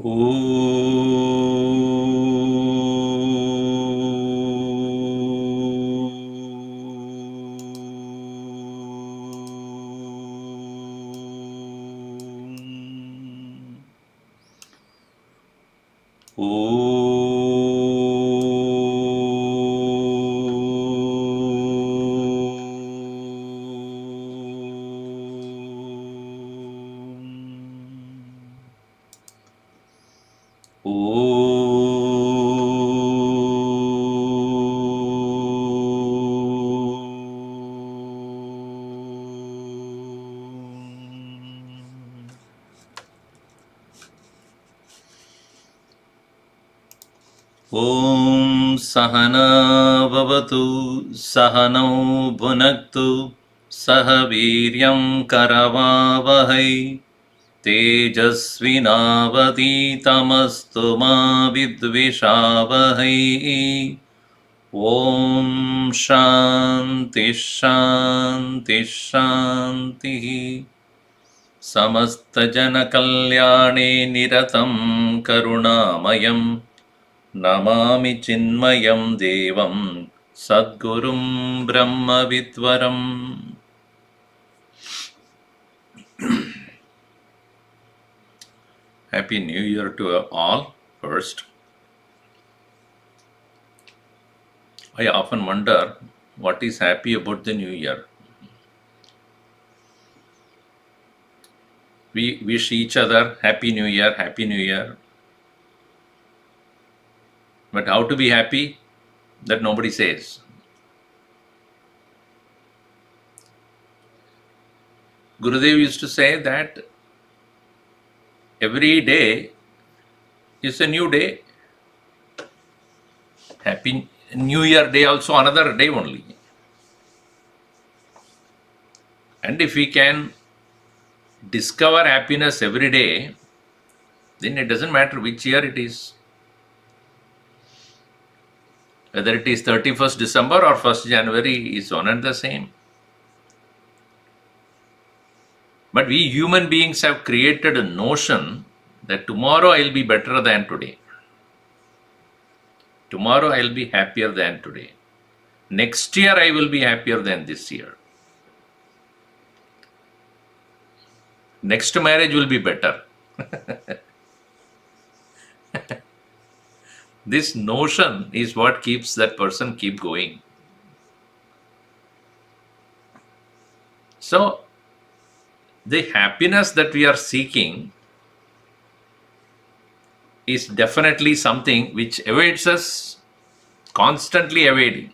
Om Sahana Bhavatu Sahanau Bhunaktu Sahaviryam Karavavahai Tejasvinavaditamastu ma vidvishavahai. Om Shanti Shanti Shanti. Samasta Jana Kalyane Niratam Karunamayam Namami Chinmayam Devam Sadgurum Brahma Vidvaram. Happy New Year to all. First, I often wonder what is happy about the New Year. We wish each other Happy New Year, Happy New Year. But how to be happy? That nobody says. Gurudev used to say that every day is a new day. Happy New Year day also another day only. And if we can discover happiness every day, then it doesn't matter which year it is. Whether it is 31st December or 1st January is one and the same. But we human beings have created a notion that tomorrow I'll be better than today. Tomorrow I'll be happier than today. Next year I will be happier than this year. Next marriage will be better. This notion is what keeps that person keep going. So, the happiness that we are seeking is definitely something which evades us, constantly evading.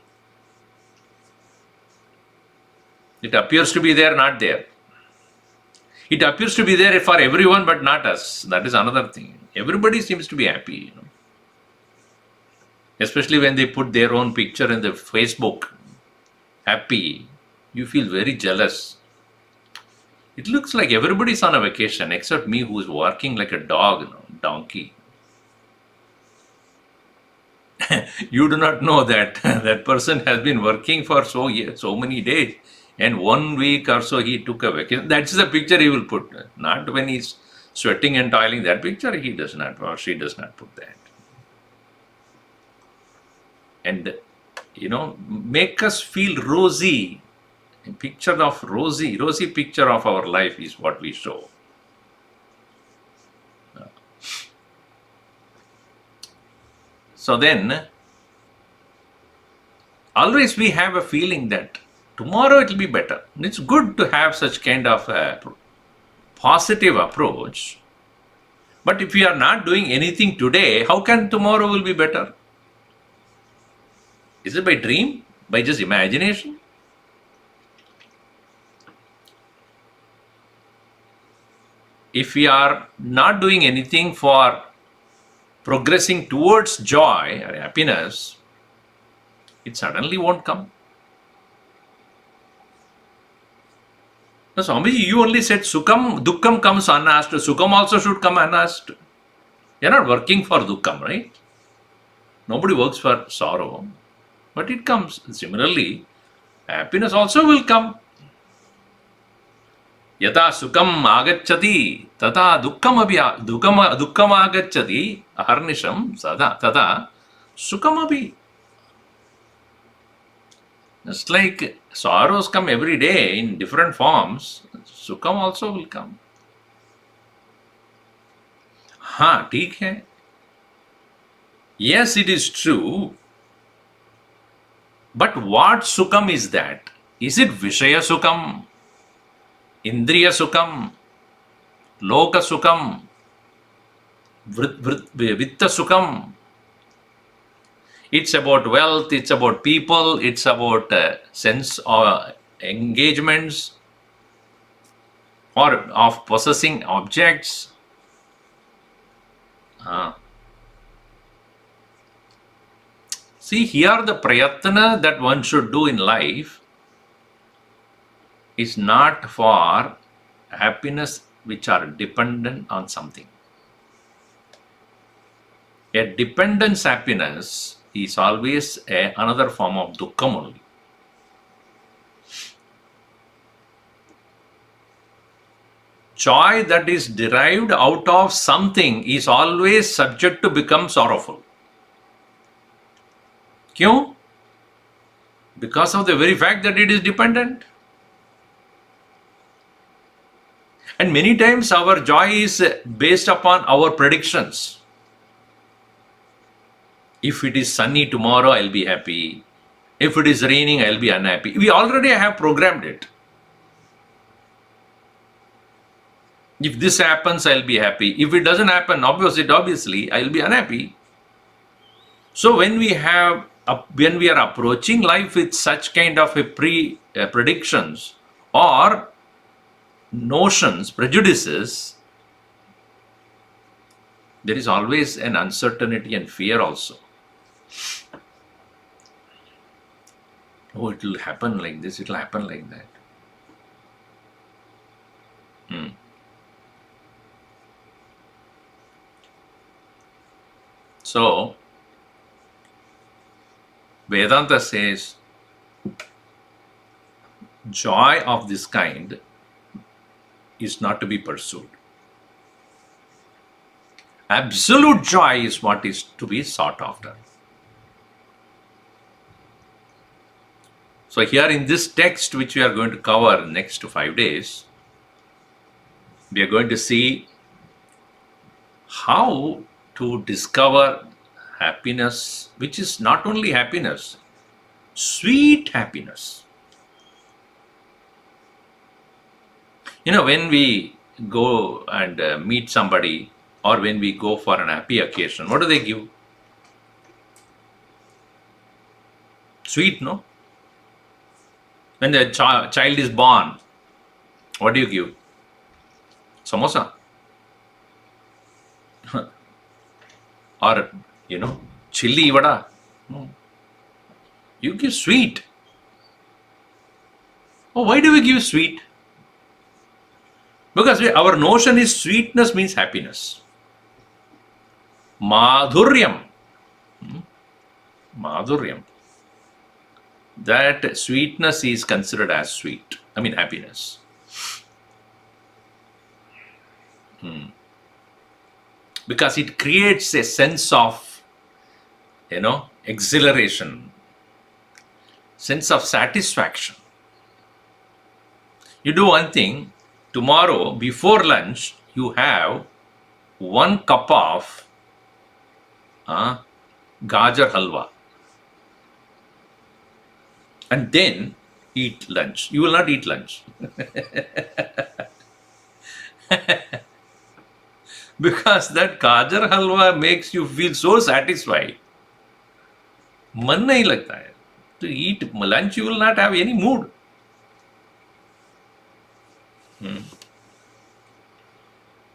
It appears to be there, not there. It appears to be there for everyone, but not us. That is another thing. Everybody seems to be happy, Especially when they put their own picture in the Facebook, happy, you feel very jealous. It looks like everybody's on a vacation except me, who's working like a dog, donkey. You do not know that that person has been working for so many days, and 1 week or so he took a vacation. That's the picture he will put. Not when he's sweating and toiling. That picture he does not, or she does not put that. And make us feel rosy. A picture of rosy picture of our life is what we show. So then, always we have a feeling that tomorrow it will be better. And it's good to have such kind of a positive approach. But if we are not doing anything today, how can tomorrow will be better? Is it by dream? By just imagination? If we are not doing anything for progressing towards joy or happiness, it suddenly won't come. Now, Swamiji, you only said Sukham, Dukkham comes unasked. Sukham also should come unasked. You are not working for Dukkham, right? Nobody works for sorrow. But it comes. Similarly, happiness also will come. Yata sukam agacchati, tata dukkam agacchati, aharnisham sada, tata sukamapi. Just like sorrows come every day in different forms, sukam also will come. हाँ ठीक है. Yes, it is true. But what sukam is that? Is it Vishaya sukam, Indriya sukam, Loka sukam, Vitta sukam? It's about wealth, it's about people, it's about sense of engagements or of possessing objects. See, here the prayatna that one should do in life is not for happiness which are dependent on something. A dependence happiness is always another form of dukkham only. Joy that is derived out of something is always subject to become sorrowful. Kyun? Because of the very fact that it is dependent. And many times our joy is based upon our predictions. If it is sunny tomorrow, I'll be happy. If it is raining, I'll be unhappy. We already have programmed it. If this happens, I'll be happy. If it doesn't happen, obviously, I'll be unhappy. So when we are approaching life with such kind of predictions or notions, prejudices, there is always an uncertainty and fear also. Oh, it will happen like this, it will happen like that. So, Vedanta says, joy of this kind is not to be pursued. Absolute joy is what is to be sought after. So here in this text, which we are going to cover next 5 days, we are going to see how to discover happiness, which is not only happiness, sweet happiness. You know, when we go and meet somebody, or when we go for an happy occasion, what do they give? Sweet, no? When the child is born, what do you give? Samosa. Or, chilli vada. No. You give sweet. Oh, why do we give sweet? Because our notion is sweetness means happiness. Madhuryam. Madhuryam. That sweetness is considered as sweet. I mean happiness. Because it creates a sense of, exhilaration, sense of satisfaction. You do one thing, tomorrow before lunch, you have 1 cup of gajar halwa. And then eat lunch. You will not eat lunch. Because that gajar halwa makes you feel so satisfied. Man nahi lagta hai. To eat lunch, you will not have any mood.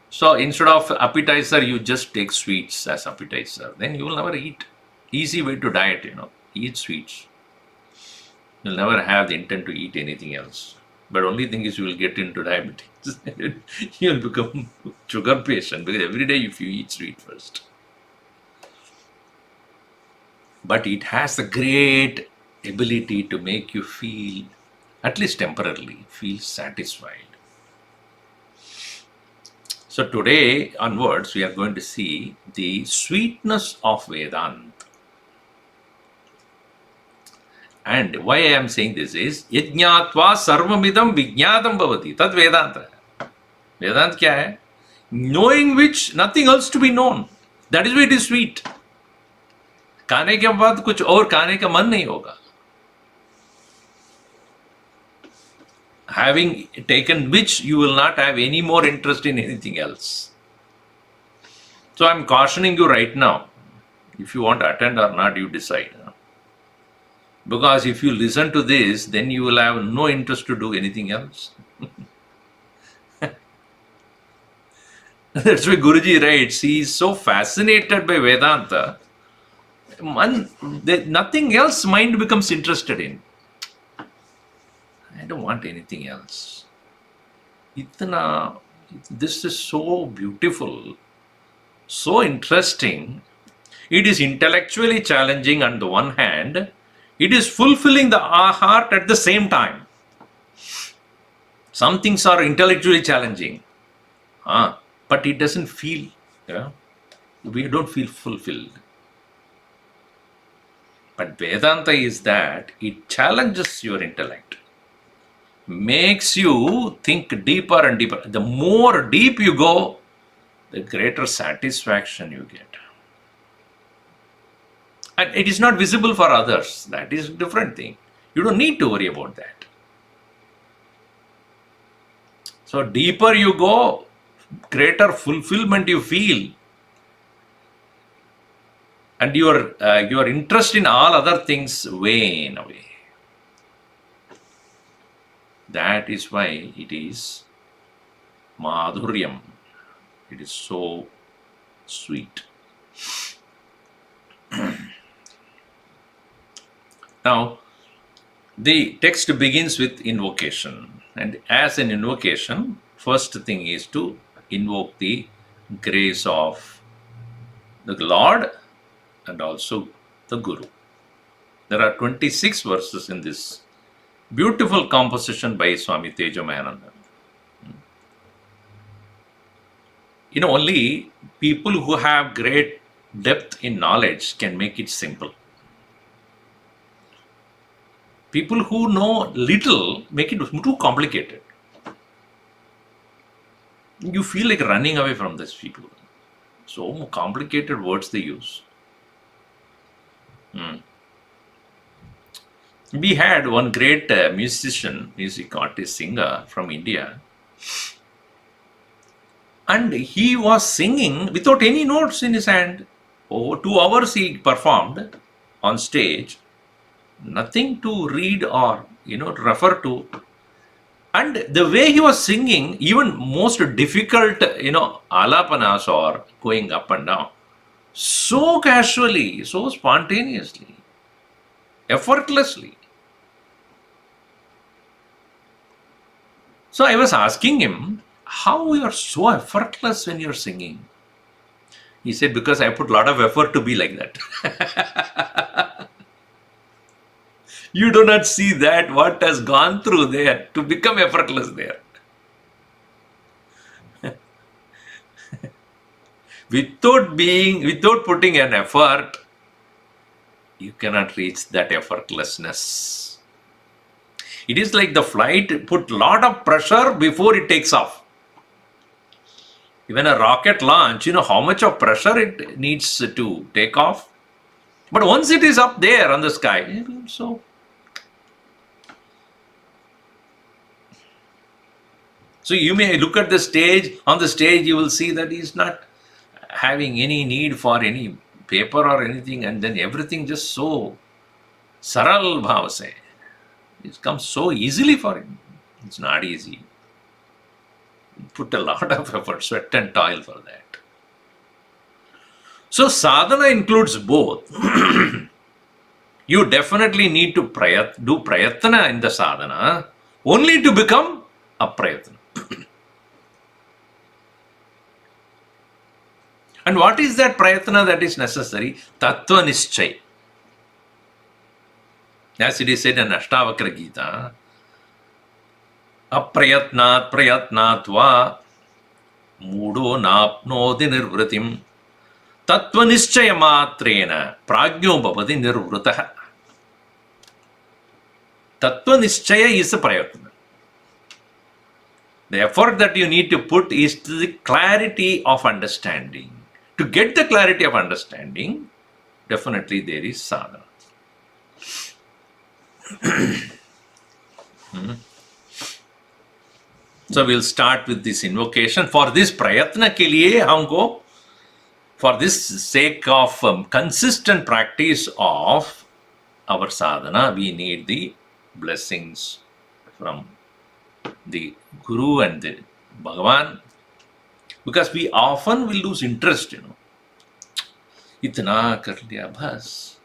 So instead of appetizer, you just take sweets as appetizer. Then you will never eat. Easy way to diet, eat sweets. You'll never have the intent to eat anything else. But only thing is you will get into diabetes. You will become sugar patient because every day if you eat sweet first. But it has the great ability to make you feel, at least temporarily, feel satisfied. So today onwards, we are going to see the sweetness of Vedanta. And why I am saying this is, Yajñātvā sarvamidam vijñātam bhavati. Tad Vedanta. Vedanta kya hai? Knowing which nothing else to be known. That is why it is sweet. खाने के बाद कुछ और खाने का मन नहीं होगा. Having taken which, you will not have any more interest in anything else. So I am cautioning you right now. If you want to attend or not, you decide. Because if you listen to this, then you will have no interest to do anything else. That's why Guruji writes, he is so fascinated by Vedanta, nothing else mind becomes interested in. I don't want anything else. This is so beautiful, so interesting. It is intellectually challenging on the one hand. It is fulfilling the heart at the same time. Some things are intellectually challenging, but it doesn't feel, we don't feel fulfilled. But Vedanta is that it challenges your intellect, makes you think deeper and deeper. The more deep you go, the greater satisfaction you get. And it is not visible for others. That is a different thing. You don't need to worry about that. So deeper you go, greater fulfillment you feel. And your interest in all other things wane away. That is why it is Madhuryam. It is so sweet. Now, the text begins with invocation. And as an invocation, first thing is to invoke the grace of the Lord and also the Guru. There are 26 verses in this beautiful composition by Swami Tejomayananda. Only people who have great depth in knowledge can make it simple. People who know little make it too complicated. You feel like running away from these people. So complicated words they use. We had one great musician, music artist, singer from India. And he was singing without any notes in his hand. Over 2 hours he performed on stage. Nothing to read or, refer to. And the way he was singing, even most difficult, alapanas or going up and down, so casually, so spontaneously, effortlessly. So I was asking him, how you are so effortless when you're singing? He said, because I put a lot of effort to be like that. You do not see that what has gone through there to become effortless there. Without putting an effort, you cannot reach that effortlessness. It is like the flight put a lot of pressure before it takes off. Even a rocket launch, how much of pressure it needs to take off. But once it is up there on the sky, So you may look at the stage, on the stage you will see that he is not having any need for any paper or anything, and then everything just so saral bhav se. It comes so easily for him. It's not easy. Put a lot of effort, sweat and toil for that. So sadhana includes both. You definitely need to do prayatna in the sadhana only to become aprayatna. And what is that prayatna that is necessary? Tattva nischay. As it is said in Ashtavakra Gita, aprayatnat prayatnat va Mudo napnoti nirvritim. Tattva matrena prajno bhavati nirvritaha. Tattva nischaya is a prayatna. The effort that you need to put is to the clarity of understanding. To get the clarity of understanding, definitely there is sadhana. So we'll start with this invocation. For this prayatna ke liye humko, for this sake of consistent practice of our sadhana, we need the blessings from the Guru and the Bhagavan, because we often will lose interest, इतना कर लिया बस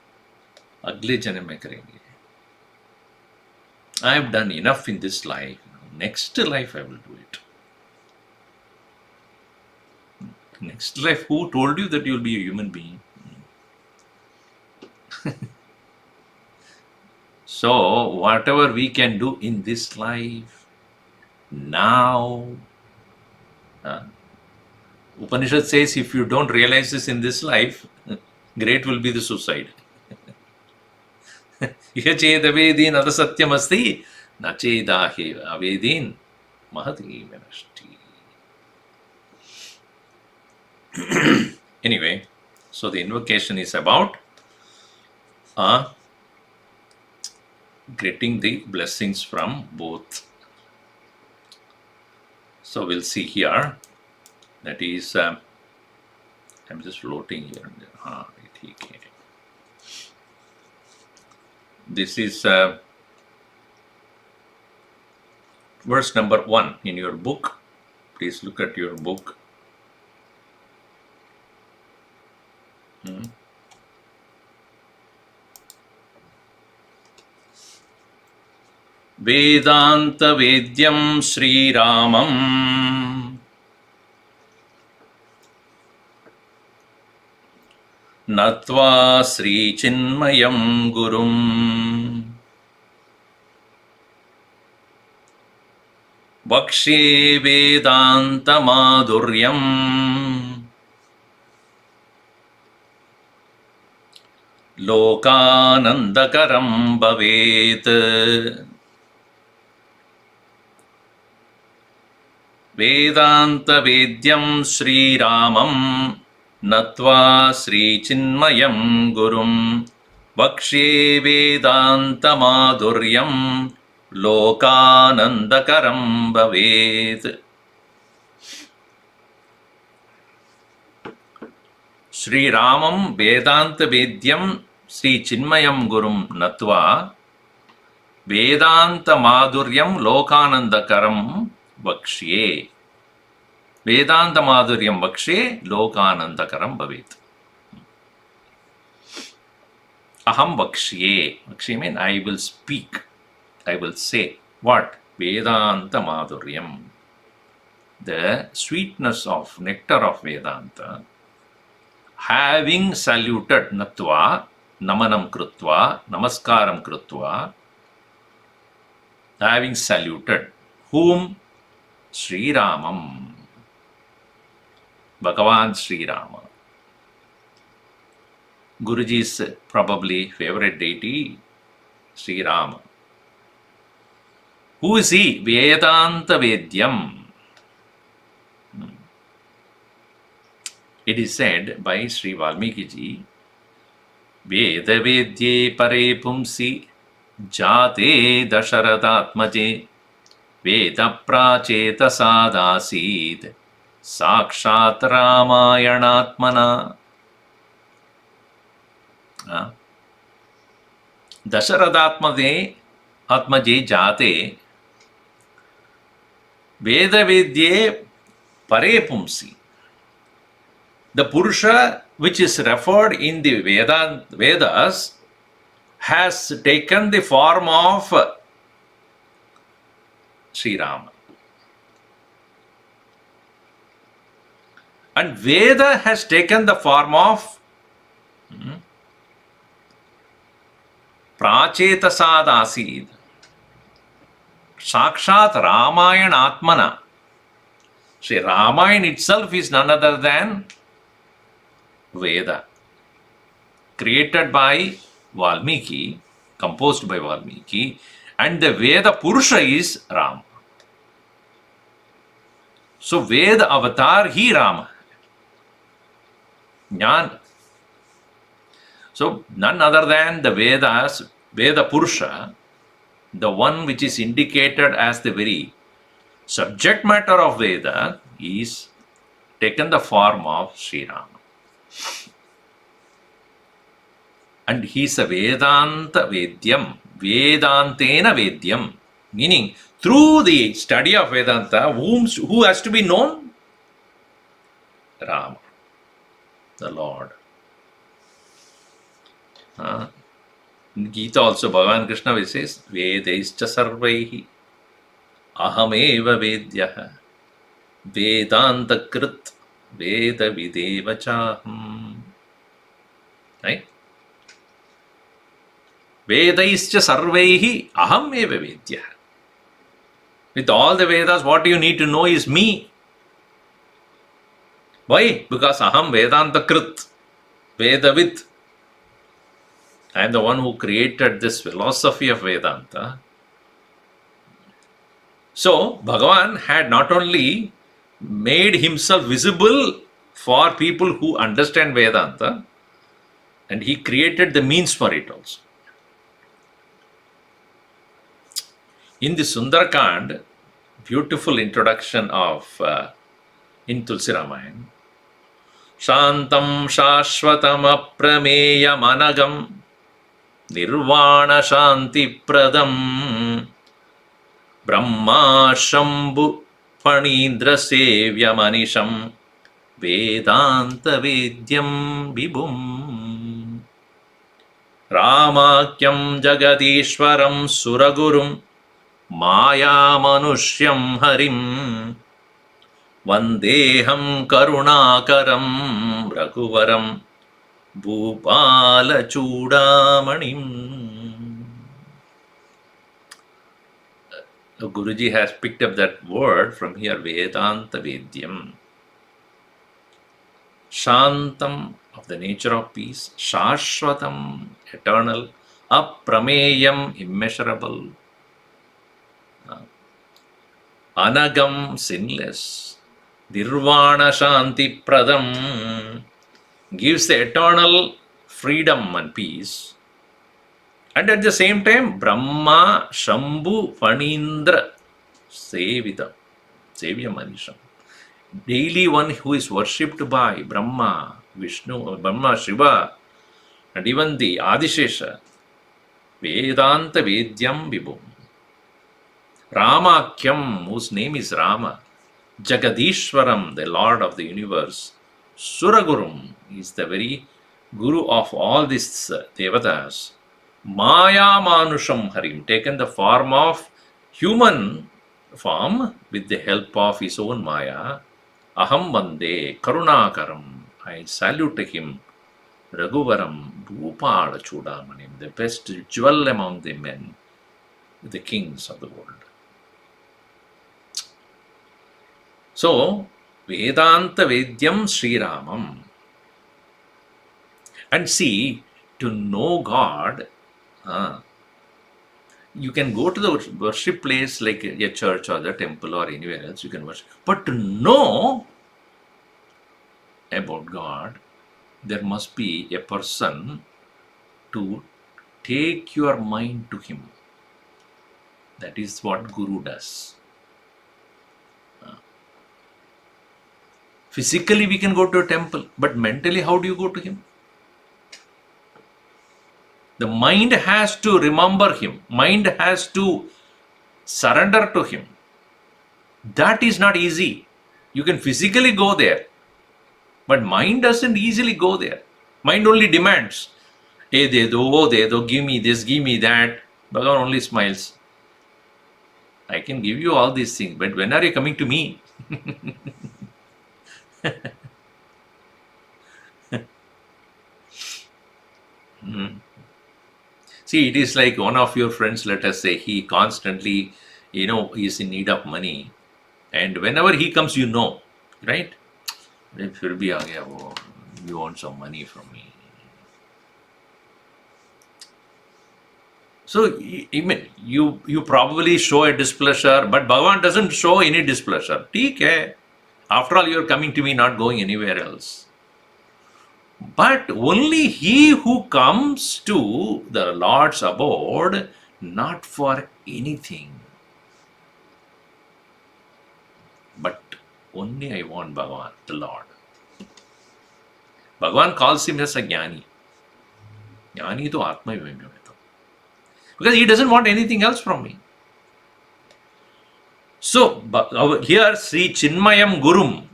अगले जन्म में करेंगे. I have done enough in this life. Next life I will do it. Next life, who told you that you will be a human being? So, whatever we can do in this life, now, Upanishad says if you don't realize this in this life, great will be the suicide. Iha chedavedin adasatyam asti, na chedahi avedin mahati vinashti. Anyway, so the invocation is about getting the blessings from both. So we'll see here. That is, I'm just floating here and there. This is verse number 1 in your book. Please look at your book. Vedanta Vedyam Sri Ramam Natva Sri Chinmayam Gurum Vakshe Vedanta Madhuryam Lokanandakaram Bhavet. Vedanta Vedyam Sri Ramam Natva Sri Chinmayam Gurum Vakshe Vedanta Madhuryam Lokanandakaram Bhavet. Sri Ramam Vedanta Vedyam Sri Chinmayam Gurum Natva Vedanta Madhuryam Lokanandakaram Vakshye. Vedanta Madhuryam Vakshye Lokanandakaram Bhavet. Aham Vakshye. Vakshye means I will speak. I will say. What? Vedanta Madhuryam. The sweetness of nectar of Vedanta. Having saluted Natva, Namanam Krutva, Namaskaram Krutva. Having saluted. Whom? Sri Ramam. Bhagavan Sri Rama. Guruji's probably favorite deity, Sri Rama. Who is he? Vedanta Vedyam. It is said by Sri Valmiki ji, Veda Vedye Pare Pumsi Jate Dasharathatmaje Veda Pracheta Sadasid Sakshat Ramayanatmana. Dasharathatmaje Jate Veda Vedye Pare Pumsi. The Purusha which is referred in the Vedas has taken the form of Sri Rama. And Veda has taken the form of Prachetasad Asid. Sakshat Ramayana Atmana. See, Ramayana itself is none other than Veda, created by Valmiki, composed by Valmiki, and the Veda Purusha is Rama. So Veda avatar he Rama. Jnana. So none other than the Vedas, Veda Purusha, the one which is indicated as the very subject matter of Veda, is taken the form of Sri Rama. And he is a Vedanta Vedyam, Vedantena Vedyam, meaning through the study of Vedanta, who has to be known? Rama, the Lord. In Gita also, Bhagavan Krishna says, Vedaischa sarvaihi ahameva vedyaha Vedanta krit Veda videva chaham. Right? Vedaischa sarvaihi ahameva vedyaha. With all the Vedas, what you need to know is me. Why? Because aham Vedanta krit, Vedavid. I am the one who created this philosophy of Vedanta. So, Bhagavan had not only made himself visible for people who understand Vedanta, and he created the means for it also. In the Sundarakand, beautiful introduction of in Tulsi Ramayana, Shantam Shashvatam Aprameya Managam Nirvana Shanti Pradam Brahma Shambhu Panindra Sevya Manisham Vedanta Vedyam Vibhum Ramakyam Jagadishwaram Suragurum Maya Manushyam Harim Vandeham Karunakaram Raghuvaram Bhupala Chudamanim. Guruji has picked up that word from here, Vedanta Vedyam. Shantam, of the nature of peace, Shashvatam, eternal, Aprameyam, immeasurable, Anagam, sinless, Nirvana Shanti Pradam, gives the eternal freedom and peace, and at the same time Brahma Shambhu Panindra Sevita Sevya Manisham, daily one who is worshipped by Brahma, Vishnu, Brahma, Shiva, and even the Adishesha. Vedanta Vedyam Vibhum Ramakyam, whose name is Rama, Jagadishwaram, the Lord of the universe, Suragurum, is the very Guru of all these Devatas, Maya Manusham Harim, taken the form of human form with the help of his own Maya, Aham Vande Karunakaram, I salute him, Raghuvaram Bhupala Chudamanim, the best jewel among the men, the kings of the world. So, Vedanta Vedyam Sri Ramam. And see, to know God, you can go to the worship place like a church or the temple or anywhere else, you can worship. But to know about God, there must be a person to take your mind to Him. That is what Guru does. Physically we can go to a temple, but mentally how do you go to Him? The mind has to remember Him. Mind has to surrender to Him. That is not easy. You can physically go there, but mind doesn't easily go there. Mind only demands. Hey, de do, oh, de do, give me this, give me that. Bhagavan only smiles. I can give you all these things, but when are you coming to me? See, it is like one of your friends, let us say, he constantly, is in need of money, And whenever he comes, you know, right? फिर भी आ गया वो, you want some money from me. So you probably show a displeasure, but Bhagavan doesn't show any displeasure. ठीक है. After all, you're coming to me, not going anywhere else. But only he who comes to the Lord's abode, not for anything, but only I want Bhagavan, the Lord. Bhagavan calls him as a jnani. Jnani to Atma Vimyo. Because he doesn't want anything else from me. So, here Sri Chinmayam Gurum,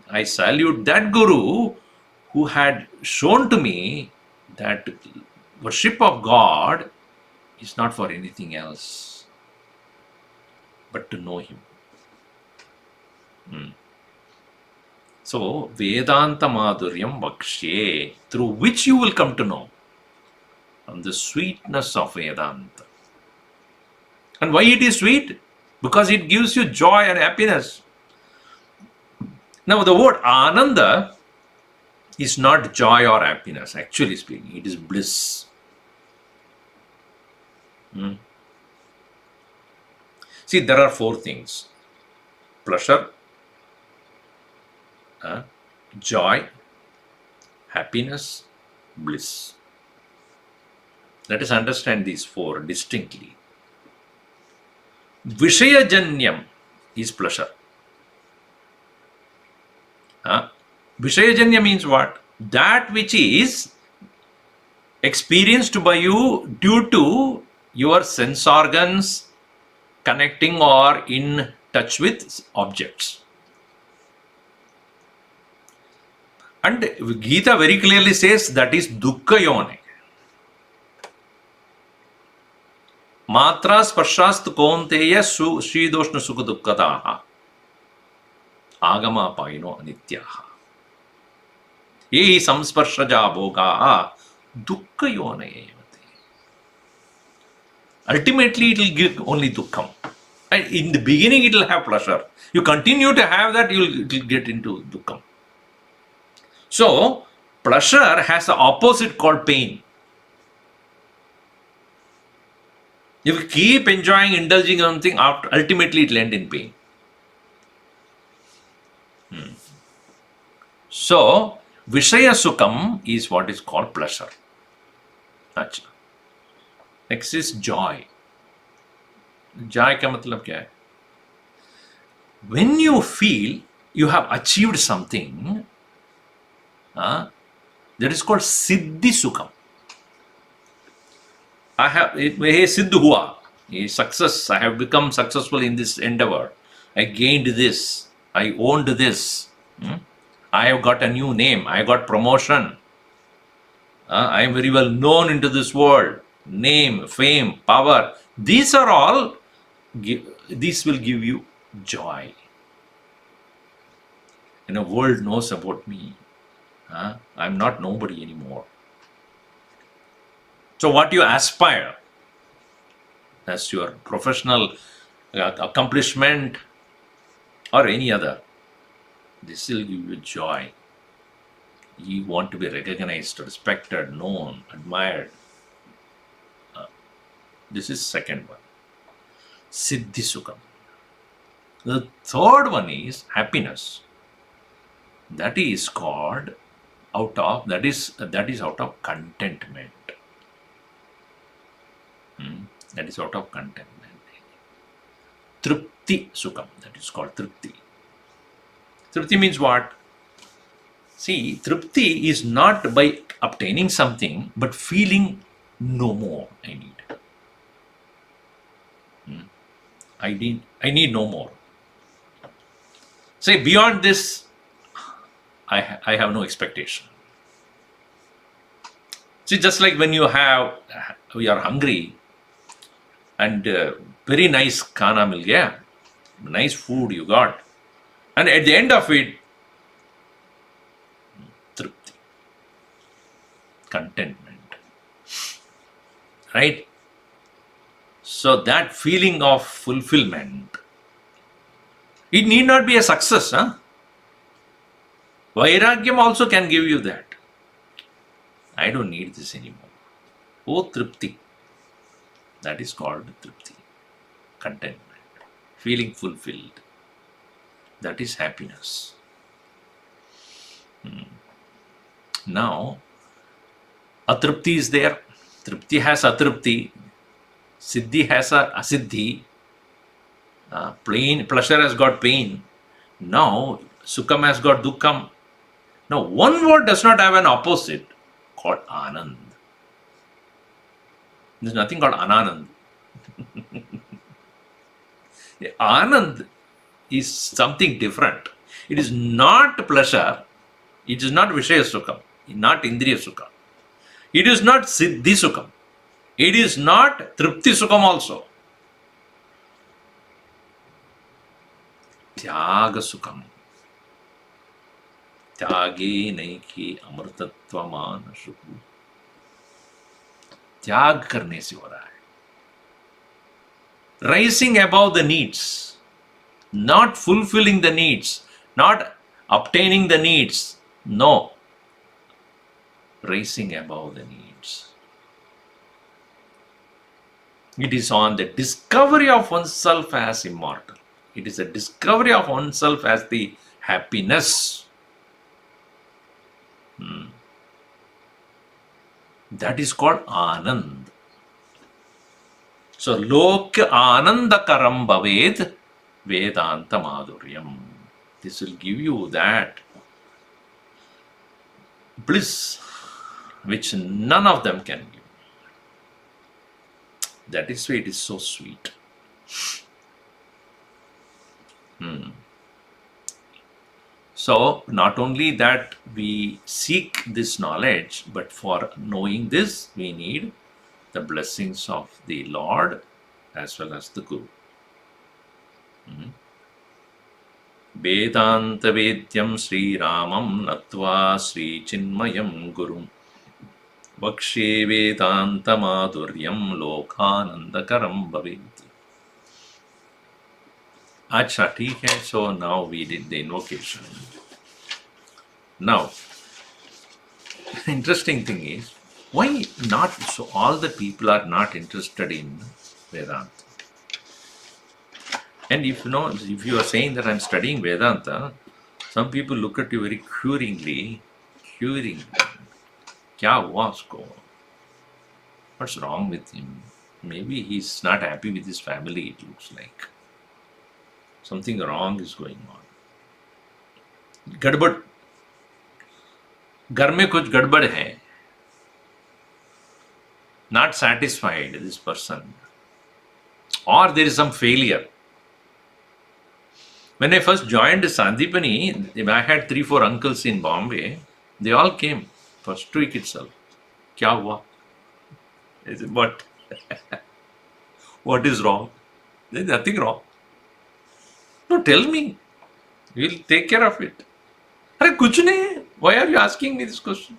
I salute that Guru who had shown to me that worship of God is not for anything else but to know Him. So, Vedanta Madhuryam Vakshye, through which you will come to know from the sweetness of Vedanta. And why it is sweet? Because it gives you joy and happiness. Now, the word Ananda is not joy or happiness, actually speaking. It is bliss. See, there are four things: pleasure, joy, happiness, bliss. Let us understand these four distinctly. Vishayajanyam is pleasure. Vishayajanya means what? That which is experienced by you due to your sense organs connecting or in touch with objects. And Gita very clearly says that is dukkha yone. Matra sparshast konteya shridoshna sukha dukkataha agama paino anityaha yehi samsparshaja bhogaha dukkha yone. Ultimately it will give only dukkham. And in the beginning it will have pleasure. You continue to have that, it will get into dukkham. So pleasure has the opposite called pain. If you keep enjoying, indulging on something, ultimately it will end in pain. So, Vishaya Sukham is what is called pleasure. Next is joy. Joy ka matlab kya hai? When you feel you have achieved something, that is called Siddhi Sukham. I have siddh hua, success. I have become successful in this endeavor. I gained this. I owned this. I have got a new name. I got promotion. I am very well known into this world. Name, fame, power. These are all. These will give you joy. And the world knows about me. I am not nobody anymore. So what you aspire as your professional accomplishment or any other, this will give you joy. You want to be recognized, respected, known, admired. This is second one. Siddhi Sukham. The third one is happiness. That is called that is out of contentment. That is out of contentment. Tripti Sukham, that is called Tripti. Tripti means what? See, Tripti is not by obtaining something, but feeling no more I need. I need no more. Say, beyond this, I have no expectation. See, just like when you are hungry, and very nice khana mil gaya, nice food you got, and at the end of it, tripti, contentment, right? So that feeling of fulfillment It need not be a success. Vairagyam also can give you that. I don't need this anymore. Oh, Tripti. That is called Tripti. Contentment. Feeling fulfilled. That is happiness. Now, Atripti is there. Tripti has Atripti. Siddhi has a Asiddhi. Pleasure has got pain. Now, Sukham has got Dukkham. Now, one word does not have an opposite called Anand. There is nothing called Ananand. Anand is something different. It is not pleasure. It is not Vishaya Sukham. Not Indriya Sukham. It is not Siddhi Sukham. It is not Tripti Sukham also. Tyaga Sukham. त्यागे नैके अमृतत्वमान सुख. त्याग करने से हो रहा है. Rising above the needs, not fulfilling the needs, not obtaining the needs. No. Rising above the needs. It is on the discovery of oneself as immortal. It is a discovery of oneself as the happiness. That is called Anand. So, Lok Anandakaram Bhaved Vedanta Madhuryam. This will give you that bliss which none of them can give. That is why it is so sweet. So, not only that we seek this knowledge, but for knowing this, we need the blessings of the Lord as well as the Guru. Vedanta Vedyam Sri Ramam Natva Sri Chinmayam Gurum Vakshe Vedanta Madhuryam Lokhanandakaram Bhaved. Acha, theek hai. So now we did the invocation. Now, interesting thing is, why not? So all the people are not interested in Vedanta. And if you are saying that I'm studying Vedanta, some people look at you very curingly. Kya hua usko? What's wrong with him? Maybe he's not happy with his family, it looks like. Something wrong is going on. Gadbad. Ghar mein kuch gadbad hai. Not satisfied, this person. Or there is some failure. When I first joined Sandipani, I had 3-4 uncles in Bombay. They all came first week itself. Kya hua? I said, what? What is wrong? There is nothing wrong. No, tell me. We'll take care of it. Arey, kuch nahi. Why are you asking me this question?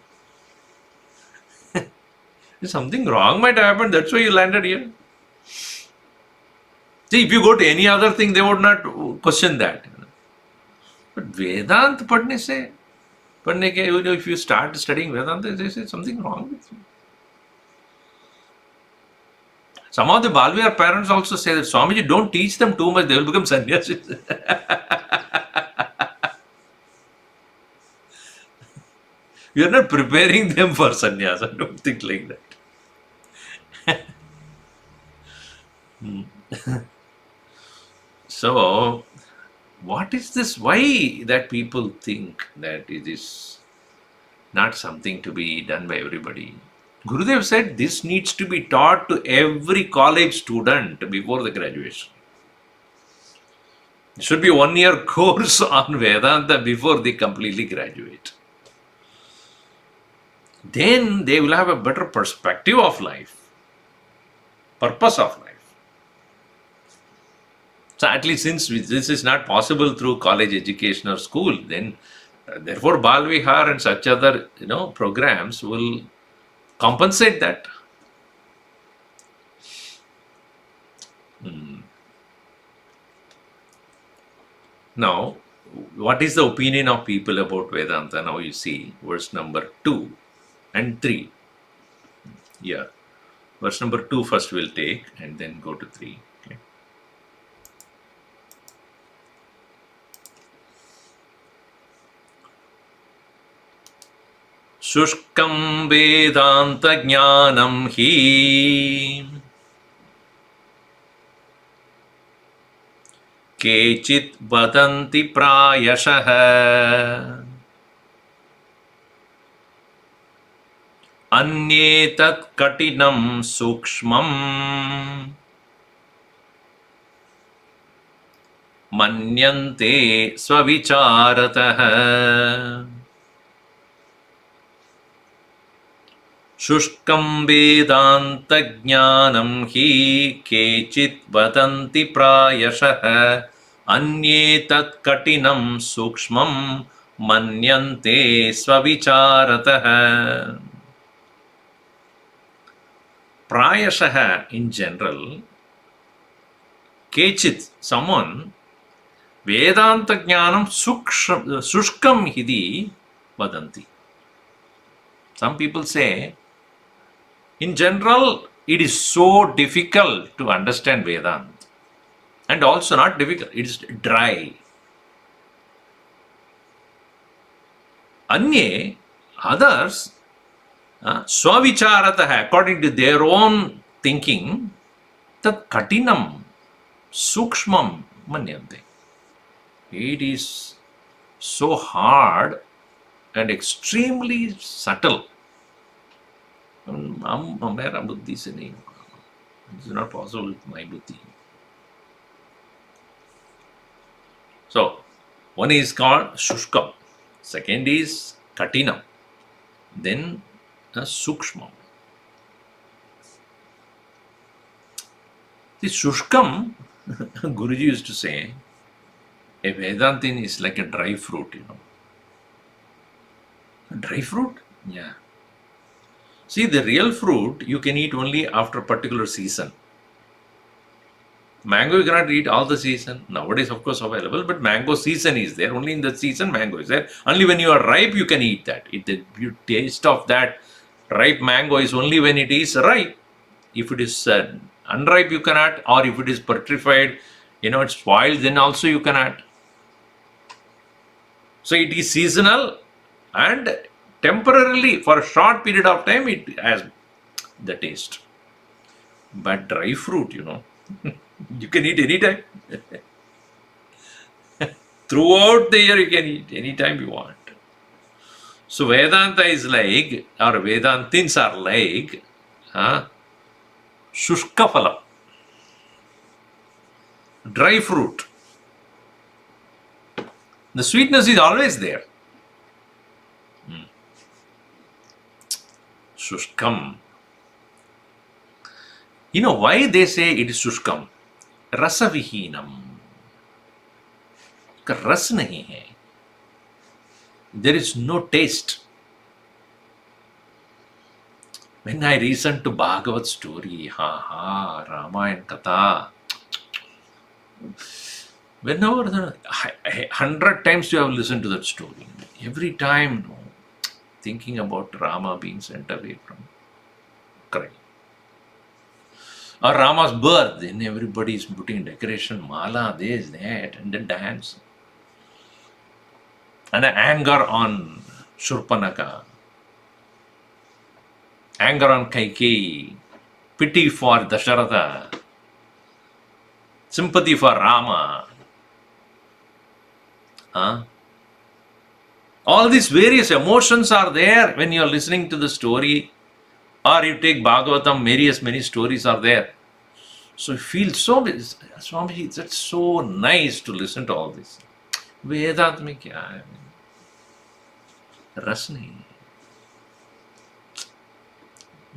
Something wrong might have happened. That's why you landed here. See, if you go to any other thing, they would not question that. But Vedanta padne ke, if you start studying Vedanta, they say something wrong with you. Some of the Balviyar parents also say that, Swamiji, don't teach them too much, they will become sannyasis. You are not preparing them for sannyas. I don't think like that. So, what is this? Why that people think that it is not something to be done by everybody? Gurudev said this needs to be taught to every college student before the graduation. It should be 1-year course on Vedanta before they completely graduate. Then they will have a better perspective of life, purpose of life. So at least since this is not possible through college education or school, then therefore Balvihar and such other programs will compensate that. Now, what is the opinion of people about Vedanta? Now you see verse number 2 and 3. Yeah. Verse number 2 first we'll take and then go to 3. Okay. Shushkam Vedanta Jnanam Hi Kechit Vadanti Prayashaha Anyetat Katinam Sukshmam Manyante Svavicharatah Shushkam Vedanta Jnanam Hi Kechit Vadanti Prayashaha Anyetat Katinam Sukshmam Manyante Svavicharatah. Prayashaha in general, Kechit, someone, Vedanta Jnanam Shushkam Hidi Vadanti. Some people say, in general, it is so difficult to understand Vedanta. And also not difficult, it is dry. Anye, others, Swavicharatah, according to their own thinking, tat katinam, sukshmam manyante. It is so hard and extremely subtle. Mera buddhi se nahi hoga. It is not possible with my buddhi. So, one is called Shushkam, second is Katinam, then Sukshmam. The Shushkam, Guruji used to say, a Vedantin is like a dry fruit, Dry fruit? Yeah. See, the real fruit you can eat only after a particular season. Mango you cannot eat all the season. Nowadays, of course, available, but mango season is there. Only in the season, mango is there. Only when you are ripe, you can eat that. The taste of that ripe mango is only when it is ripe. If it is unripe, you cannot. Or if it is petrified, it's spoiled, then also you cannot. So it is seasonal and temporarily, for a short period of time, it has the taste. But dry fruit, you can eat anytime. Throughout the year, you can eat anytime you want. So Vedanta is like, or Vedantins are like, Shushka phalam, dry fruit. The sweetness is always there. Shushkam. Why they say it is Shushkam? Rasavihinam. Ras nahi hai. There is no taste. When I listen to Bhagavat story, Ramayana Katha, whenever 100 times you have listened to that story, every time thinking about Rama being sent away from crying. Or Rama's birth, then everybody is putting decoration, mala, this, that, and then dance. And anger on Shurpanaka, anger on Kaikeyi, pity for Dasharatha, sympathy for Rama. All these various emotions are there when you are listening to the story. Or you take Bhagavatam, many stories are there. So you feel Swami, that's so nice to listen to all this. Vedant mein kya hai? Ras nahi.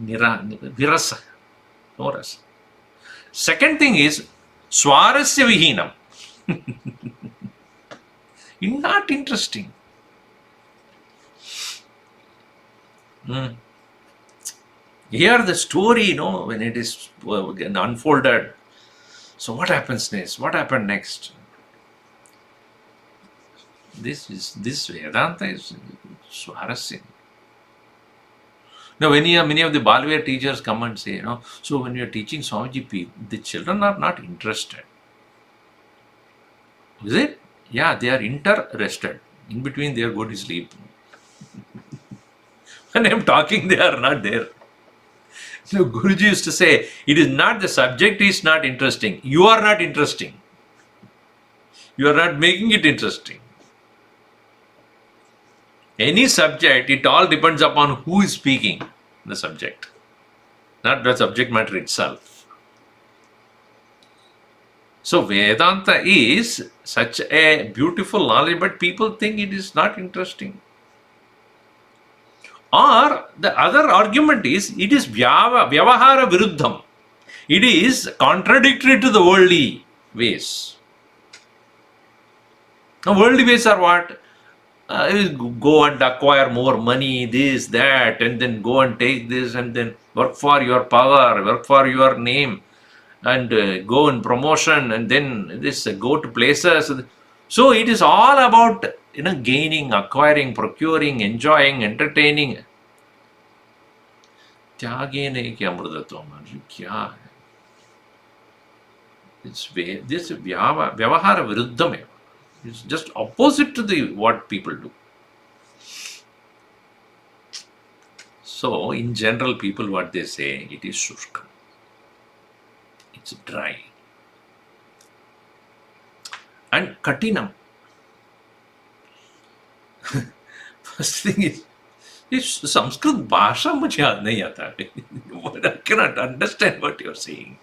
Virasa. No ras. Second thing is, Swarasya Vihinam. Not interesting. Here the story, when it is unfolded. So what happens next? What happened next? This Vedanta is Swarasya. Now, many of the Balvir teachers come and say, so when you are teaching Swamiji, the children are not interested. Is it? Yeah, they are interested. In between, they are going to sleep. When I am talking, they are not there. So Guruji used to say, it is not the subject is not interesting. You are not interesting. You are not making it interesting. Any subject, it all depends upon who is speaking the subject, not the subject matter itself. So Vedanta is such a beautiful knowledge, but people think it is not interesting. Or the other argument is, it is vyavahara viruddham. It is contradictory to the worldly ways. Now, worldly ways are what? Go and acquire more money, this, that, and then go and take this, and then work for your power, work for your name, and go in promotion, and then this go to places. So it is all about gaining, acquiring, procuring, enjoying, entertaining. त्यागे ने क्या अमृतत्व क्या है? This vyavahara viruddham. It's just opposite to what people do. So in general, people what they say, it is shushkam. It's dry. And katinam. First thing is, Sanskrit bhasha mujhe yaad nahi aata. I cannot understand what you are saying.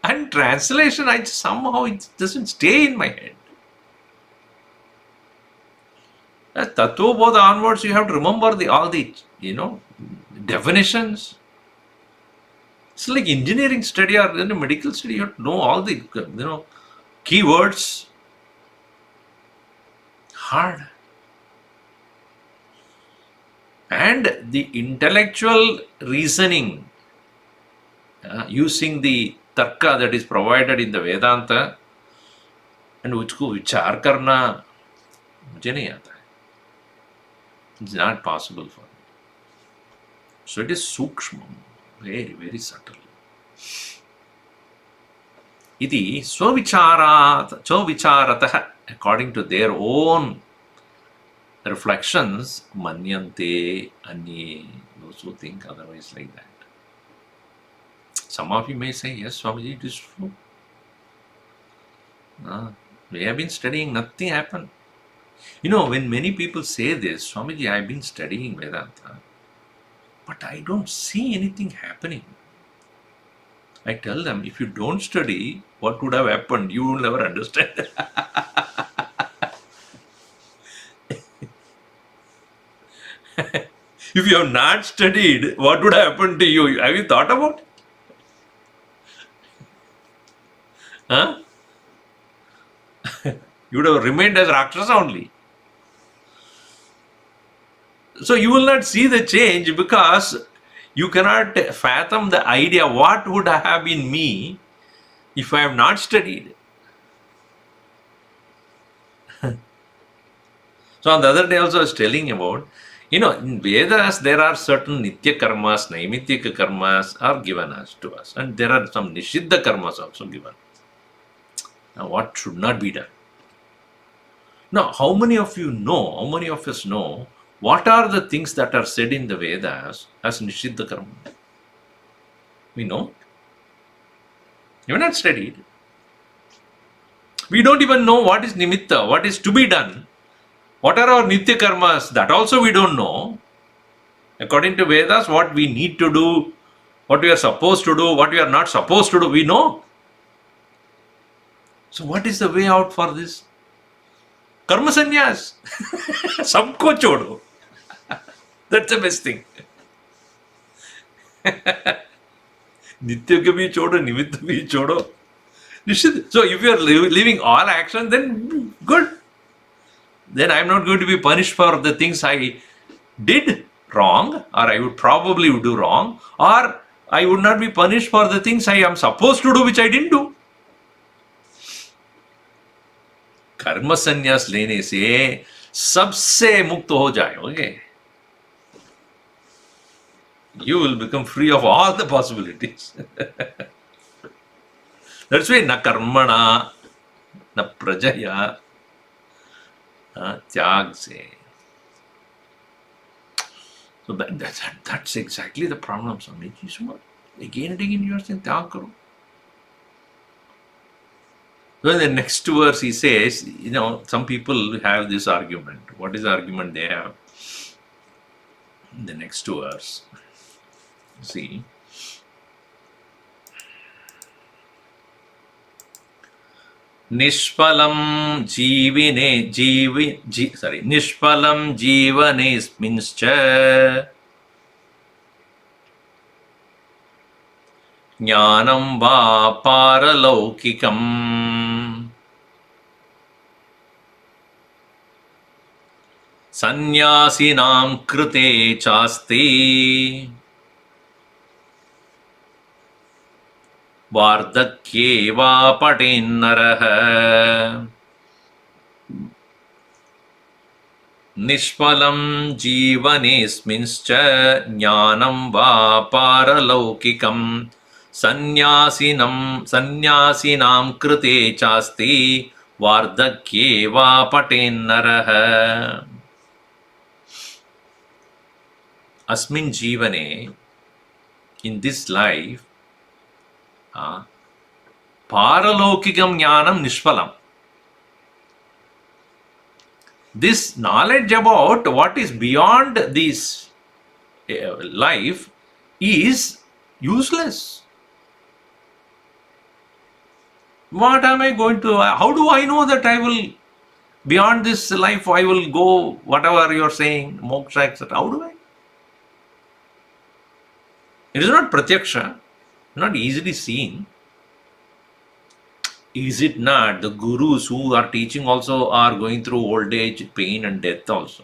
And translation, somehow it doesn't stay in my head. As Tattva Bodha onwards, you have to remember all the definitions. It's like engineering study or medical study. You have to know all the keywords. Hard. And the intellectual reasoning, using the tarka that is provided in the Vedanta, and usko vichar karna, mujhe nahi aata hai. It's not possible for me. So it is sukshma, very, very subtle. Iti swavicharatah, according to their own reflections, manyante, anye, those who think otherwise like that. Some of you may say, yes, Swamiji, it is true. We have been studying, nothing happened. When many people say this, Swamiji, I have been studying Vedanta, but I don't see anything happening. I tell them, if you don't study, what would have happened? You will never understand. If you have not studied, what would have happened to you? Have you thought about it? Huh? You would have remained as Rakshasa only. So you will not see the change because you cannot fathom the idea what would have been me if I have not studied. So on the other day also I was telling about, in Vedas there are certain Nitya karmas, Naimittika karmas are given to us, and there are some Nishiddha karmas also given. Now what should not be done? Now how many of us know what are the things that are said in the Vedas as Nishiddha karma? We know. You have not studied. We don't even know what is Nimitta, what is to be done. What are our Nitya karmas? That also we don't know. According to Vedas, what we need to do, what we are supposed to do, what we are not supposed to do, we know. So what is the way out for this? Karma sannyas. Sabko chodo. That's the best thing. Nitya ka bhi chodo, nimitta bhi chodo. So if you are leaving all action, then good. Then I am not going to be punished for the things I did wrong, or I would probably do wrong, or I would not be punished for the things I am supposed to do which I didn't do. कर्म संन्यास लेने से सबसे मुक्त हो जाए. Okay, you will become free of all the possibilities. That's why na karmana na prajaya त्याग से. So that's exactly the problem. Swami Ishwarananda, again and again you are saying त्याग करो. So in the next verse he says, some people have this argument. What is the argument they have? In the next verse, see. Nishpalam जीवनेस्मिंश्च ज्ञानं वा पारलौकिकम् सन्यासिनां कृते चास्ति वार्धक्ये वा पठेन्नरः. निष्फलं जीवनेस्मिंश्च ज्ञानं वा पारलौकिकं सन्यासिनां कृते चास्ति वार्धक्ये वा पठेन्नरः. अस्मिन् जीवने, in this life, Paralaukikam jnanam nishpalam. This knowledge about what is beyond this life is useless. What am I going to, how do I know that I will, beyond this life, I will go, whatever you are saying, moksha, etc. How do I? It is not pratyaksha, not easily seen. Is it not the gurus who are teaching also are going through old age, pain and death also?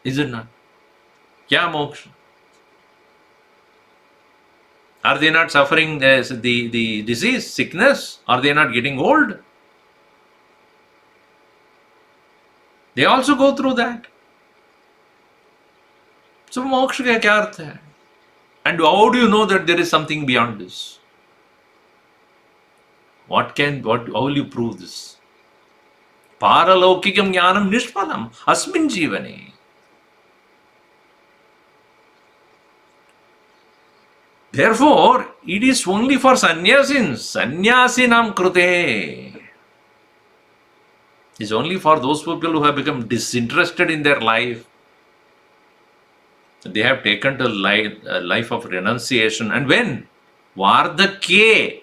Is it not? Kya moksha? Are they not suffering the disease, sickness? Are they not getting old? They also go through that. So moksha ka kya artha hai? And how do you know that there is something beyond this? How will you prove this? Paralaukikam jnanam nishpalam asmin jivane. Therefore, it is only for sannyasins, sannyasinam krute. It is only for those people who have become disinterested in their life. They have taken to a life of renunciation. And when? Vardhakye,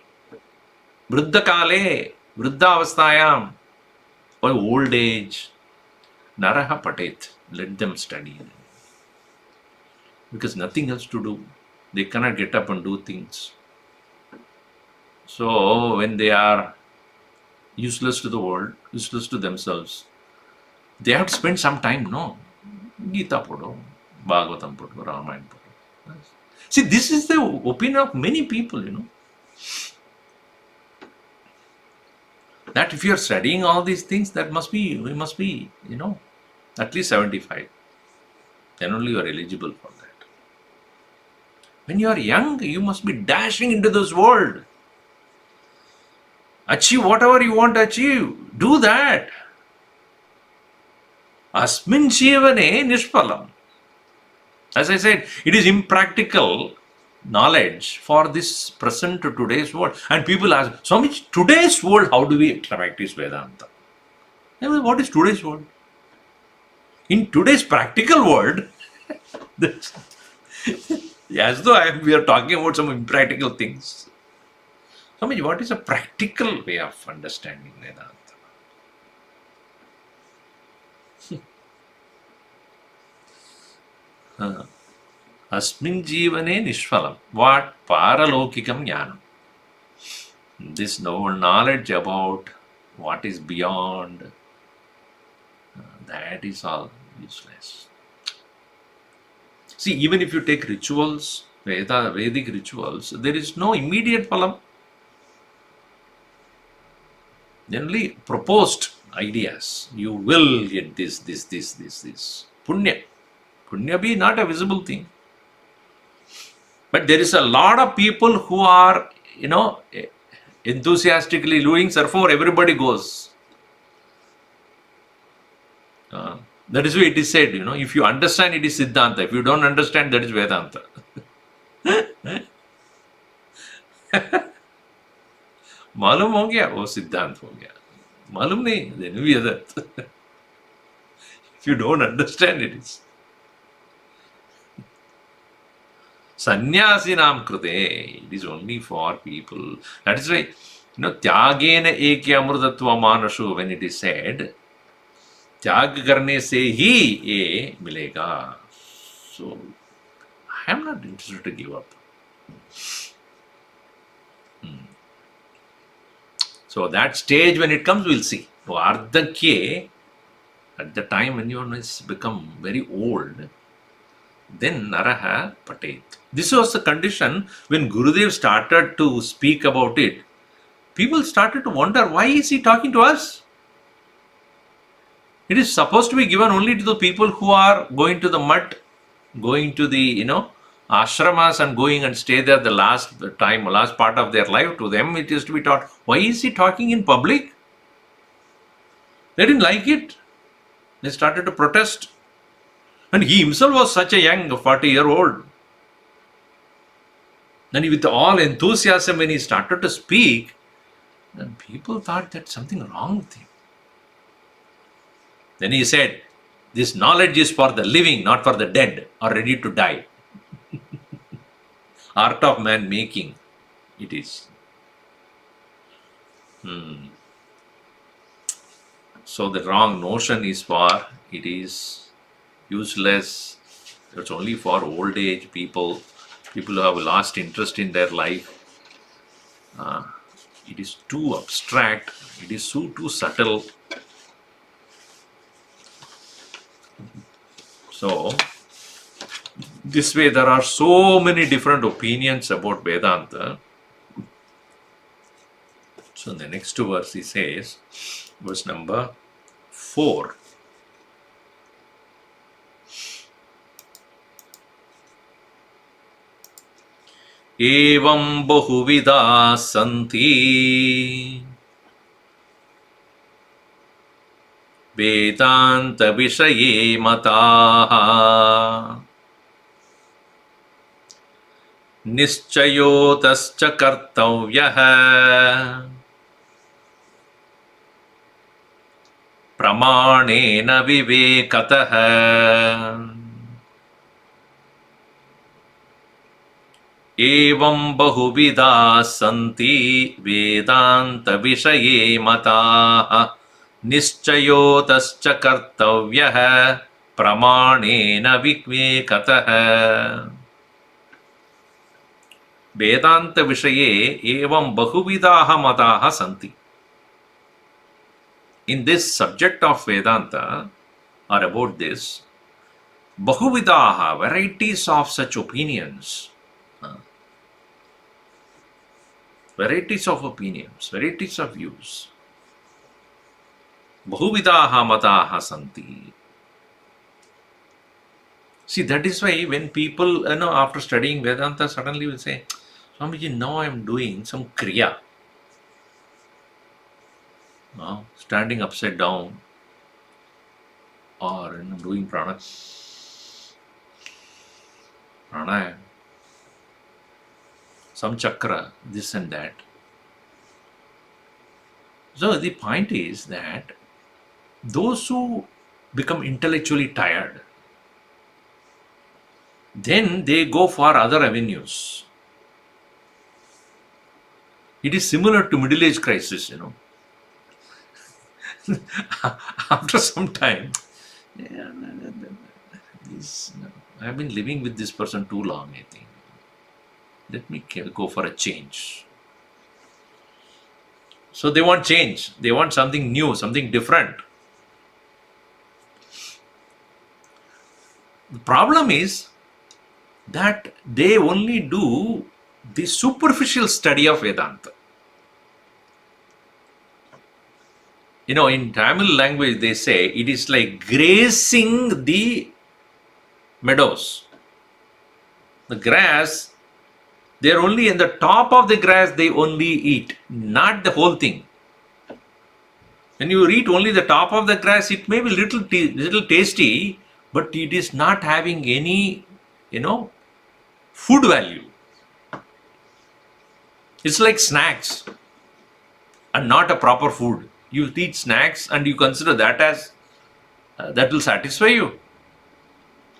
Vruddhakale, Vruddhavastayam, or old age, Naraha Patet, let them study. Because nothing else to do. They cannot get up and do things. So when they are useless to the world, useless to themselves, they have to spend some time, no? Gita podo, Bhagavatam podo, Ramayana podo. See, this is the opinion of many people, that if you are studying all these things, we must be, at least 75. Then only you are eligible for that. When you are young, you must be dashing into this world. Achieve whatever you want to achieve. Do that. Asmin jivane nishpalam. As I said, it is impractical knowledge for this present to today's world. And people ask, Swami, today's world, how do we practice Vedanta? What is today's world? In today's practical world, as though we are talking about some impractical things. Swami, what is a practical way of understanding Vedanta? Asmin jivane nishphalam. What? Paralaukikam jnanam. This knowledge about what is beyond, that is all useless. See, even if you take rituals, Vedic rituals, there is no immediate phalam. Generally proposed ideas. You will get this. Punya. Punya be not a visible thing. But there is a lot of people who are, enthusiastically doing surf, everybody goes. That is why it is said, if you understand, it is Siddhanta. If you don't understand, that is Vedanta. मालूम हो गया वो सिद्धांत हो गया, मालूम नहीं then we are that. If you don't understand, it is sannyasinam krute, it is only for people. That is why tyagena ekya amrutatva manashu, when it is said त्याग करने से ही ये मिलेगा. So I am not interested to give up. So that stage when it comes, we'll see. Vardhakye, at the time when you has become very old, then naraha patet. This was the condition when Gurudev started to speak about it. People started to wonder, why is he talking to us? It is supposed to be given only to the people who are going to the mutt, going to the, ashramas and going and stay there the last part of their life. To them it is to be taught. Why is he talking in public? They didn't like it. They started to protest. And he himself was such a young 40-year-old. And with all enthusiasm when he started to speak, then people thought that something wrong with him. Then he said, this knowledge is for the living, not for the dead or ready to die. Art of man making, it is. So the wrong notion is it is useless. It's only for old age people who have lost interest in their life. It is too abstract. It is too subtle. So, this way there are so many different opinions about Vedanta. So, in the next verse he says, verse number 4. Evam bahuvida santi Vedanta vishaye mataha Nischayotascha kartavyah Pramanena vivekatah Evam bahuvida santi Vedanta vishaye mataha Nischayotascha kartavyah Pramanena vivekatah. Vedanta vishaye evam bahuvidaha mataha santi. In this subject of Vedanta, or about this, bahuvidaha, varieties of such opinions, varieties of opinions, varieties of views. Bahuvidaha mataha santi. See, that is why when people, after studying Vedanta, suddenly will say, Swamiji, now I am doing some kriya. Standing upside down, or doing pranayam, some chakra, this and that. So the point is that those who become intellectually tired, then they go for other avenues. It is similar to middle age crisis, After some time, I have been living with this person too long, I think. Let me go for a change. So they want change. They want something new, something different. The problem is that they only do the superficial study of Vedanta. In Tamil language, they say it is like grazing the meadows. The grass, they're only in the top of the grass, they only eat, not the whole thing. When you eat only the top of the grass, it may be little tasty, but it is not having any, food value. It's like snacks and not a proper food. You eat snacks and you consider that as that will satisfy you.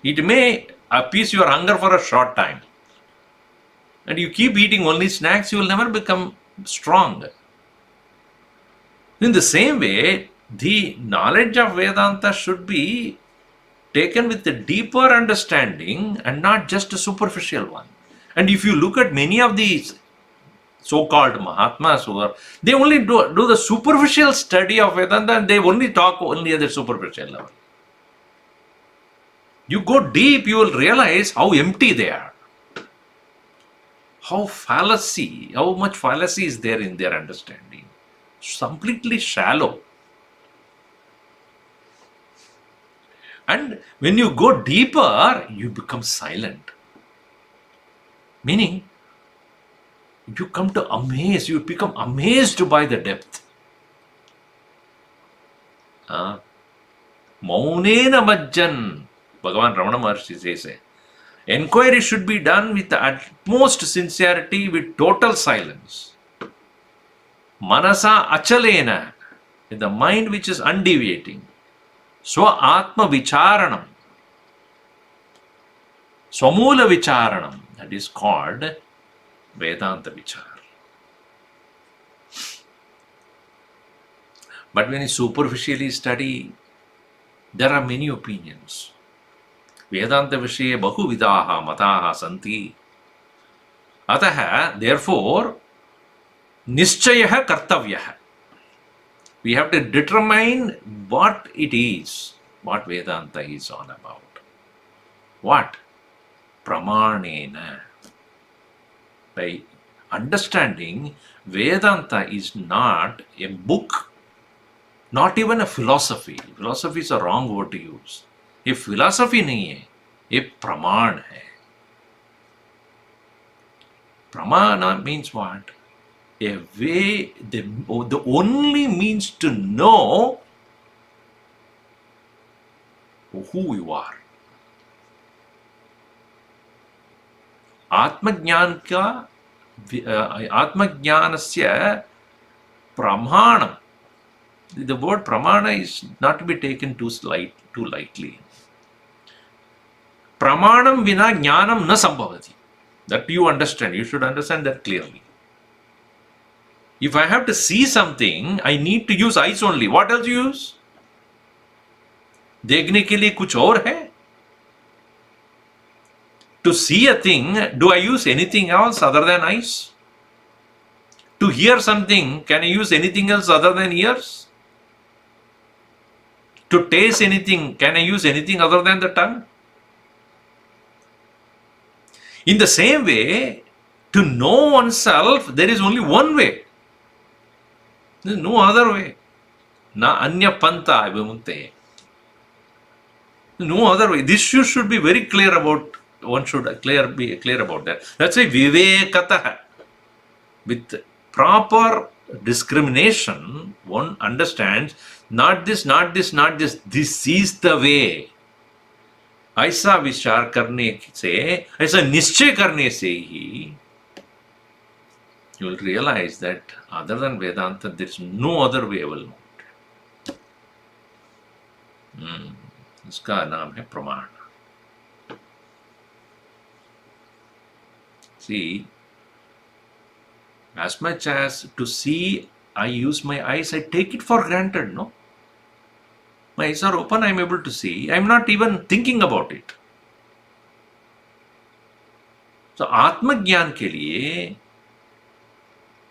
It may appease your hunger for a short time. And you keep eating only snacks, you will never become strong. In the same way, the knowledge of Vedanta should be taken with a deeper understanding and not just a superficial one. And if you look at many of these so-called Mahatmas, they only do the superficial study of Vedanta, and they only talk only at the superficial level. You go deep, you will realize how empty they are. How much fallacy is there in their understanding. It's completely shallow. And when you go deeper, you become silent. Meaning, you become amazed by the depth. Maunena Majjan, Bhagavan Ramana Maharshi says, enquiry should be done with the utmost sincerity, with total silence. Manasa Achalena, with the mind which is undeviating. Swa Atma Vicharanam, Swamula Vicharanam, that is called Vedanta Vichar. But when you superficially study, there are many opinions. Vedanta Vishaye Bahu Vidaha Mataha Santi. Ataha, therefore, Nishchayaha Kartavyaha. We have to determine what it is, what Vedanta is all about. What? Pramanena. By understanding, Vedanta is not a book, not even a philosophy. Philosophy is a wrong word to use. A philosophy nahi hai, a praman hai. Pramana means what? A way, the only means to know who you are. Atmajnanasya pramanam. The word pramana is not to be taken too lightly. Pramanam vina jnanam na sambhavati. That you understand. You should understand that clearly. If I have to see something, I need to use eyes only. What else you use? देखने के लिए कुछ और है? To see a thing, do I use anything else other than eyes? To hear something, can I use anything else other than ears? To taste anything, can I use anything other than the tongue? In the same way, to know oneself, there is only one way. There is no other way. Na anya panta vimunte. No other way. This should be very clear about. One should be clear about that. That's why vivekatah. With proper discrimination, one understands not this, not this, not this. This is the way. ऐसा विचार करने से, ऐसा निश्चय करने से ही, you will realize that other than Vedanta, there is no other way available. इसका नाम है प्रमाण. See, as much as to see, I use my eyes, I take it for granted, no? My eyes are open, I am able to see. I am not even thinking about it. So, Atma Gyan ke liye,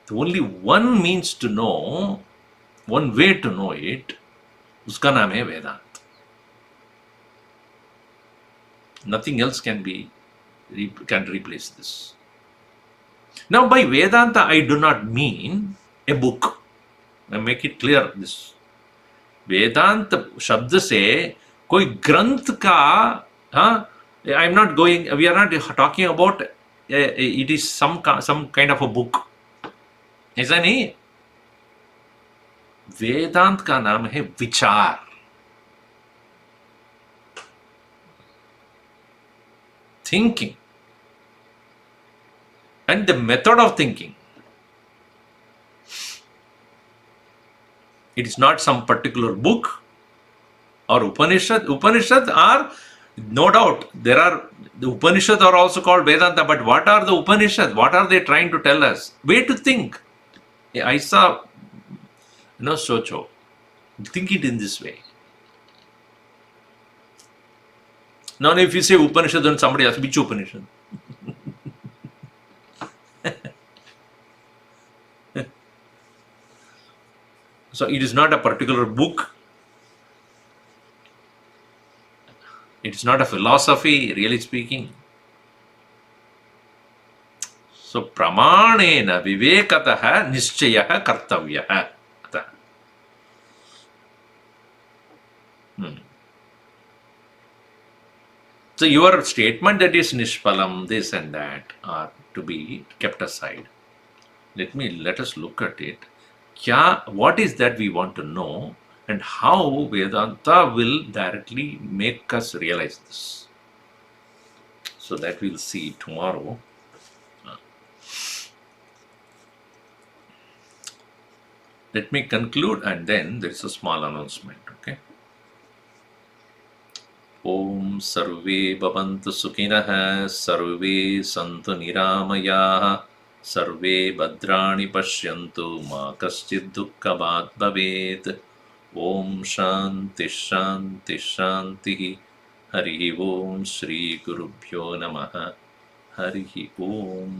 the only one means to know, one way to know it, uska naam hai Vedanta. Nothing else can replace this. Now, by Vedanta, I do not mean a book. I make it clear this. वेदांत शब्द से कोई ग्रंथ का, हाँ, I am not going, we are not talking about it is some kind of a book, ऐसा नहीं। वेदांत का नाम है विचार, thinking and the method of thinking. It is not some particular book or Upanishad. Upanishad are, no doubt, there are, the Upanishads are also called Vedanta, but what are the Upanishads? What are they trying to tell us? Way to think. Aisa, socho. Think it in this way. Now, if you say Upanishad, then somebody asks, which Upanishad? So it is not a particular book. It is not a philosophy, really speaking. So pramanena vivekatah nischayah kartavyah. So your statement that is nishpalam, this and that, are to be kept aside. Let us look at it. What is that we want to know, and how Vedanta will directly make us realize this. So that we'll see tomorrow. Let me conclude, and then there is a small announcement. Okay. Om sarve bhavantu sukhinah, sarve santu niramayah, सर्वे भद्राणि पश्यन्तु मा कश्चित् दुःखभाग् भवेत्. ओम शांति शांति शांति. हरि ओम. श्री गुरुभ्यो नमः. हरि ओम.